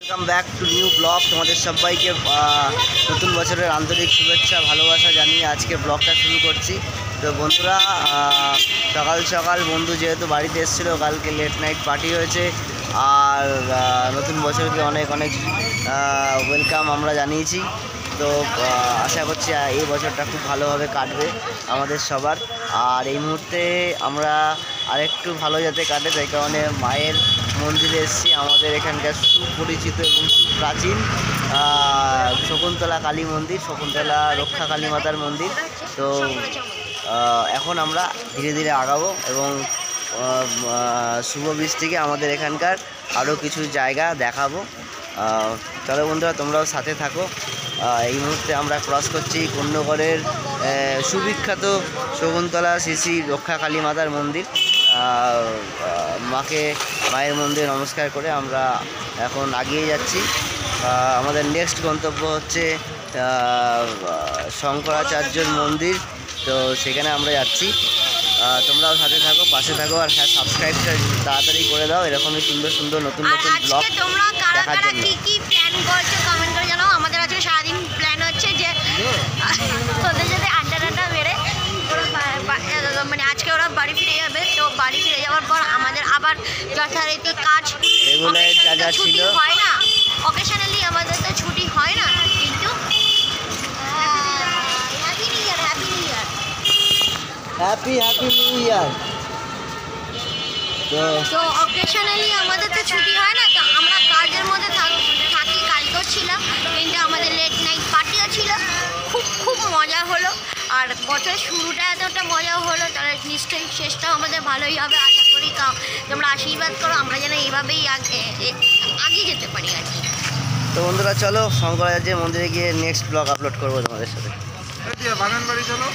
Welcome back to new blog. তোমাদের সবাইকে নতুন বছরের আন্তরিক শুভেচ্ছা ভালোবাসা জানিয়ে আজকে ব্লগটা শুরু করছি। তো বন্ধুরা, সকাল সকাল বন্ধু যেহেতু বাড়িতে এসেছিলো, কালকে লেট নাইট পার্টি হয়েছে, আর নতুন বছরকে অনেক অনেক ওয়েলকাম আমরা জানিয়েছি। তো আশা করছি এই বছরটা খুব ভালোভাবে কাটবে আমাদের সবার। আর এই মুহূর্তে আমরা আরেকটু ভালো যাতে কাটে, তাই কারণে মায়ের মন্দিরে এসেছি। আমাদের এখানকার সুপরিচিত এবং প্রাচীন শকুন্তলা কালী মন্দির, শকুন্তলা রক্ষা কালী মাতার মন্দির। তো এখন আমরা ধীরে ধীরে আগাবো এবং শুভ বৃষ্টিকে আমাদের এখানকার আরও কিছু জায়গা দেখাবো। চলো বন্ধুরা, তোমরাও সাথে থাকো। এই মুহূর্তে আমরা ক্রস করছি কন্যগড়ের সুবিখ্যাত শকুন্তলা শ্রী শ্রী রক্ষা কালী মাতার মন্দির। মায়ের মন্দিরে নমস্কার করে আমরা এখন এগিয়ে যাচ্ছি। আমাদের নেক্সট গন্তব্য হচ্ছে শঙ্করাচার্যর মন্দির। তো সেখানে আমরা যাচ্ছি। তোমরাও সাথে থাকো, পাশে থাকো, আর হ্যাঁ, সাবস্ক্রাইবটা তাড়াতাড়ি করে দাও এরকমই সুন্দর সুন্দর নতুন নতুন ব্লগ দেখার জন্য। কি প্ল্যান করছো কমেন্ট করে জানাও। আমাদের আজকে সারাদিন প্ল্যান হচ্ছে যে ওদের সাথে আড্ডা মেরে মানে আজকে ওরা বাড়ি ফিরে যাবে। তো বাড়ি ফিরে যাওয়ার পর আমাদের আবার যথারীতি কাজ রেগুলার যা ছিল হয় না, অকেশনালি আমাদের তো ছুটি হয় না, কিন্তু happy new year, happy new year, happy new year. তো অকেশনালি আমাদের তো ছুটি হয় না, তো আমরা কাজের মধ্যে থাকি। কালকেও ছিলাম, কিন্তু আমাদের লেট নাইট পার্টিও ছিল। খুব মজা হলো। আর বছরের শুরুটা এতটা মজা হলো, তাহলে নিশ্চয়ই শেষটাও আমাদের ভালোই হবে আশা করি। তোমরা আশীর্বাদ করো আমরা যেন এইভাবেই আগে যেতে পারি আর কি। তো বন্ধুরা, চলো শঙ্করাচার্যের মন্দিরে গিয়ে নেক্সট ব্লগ আপলোড করবো তোমাদের সাথে। বাগান বাড়ি চলো।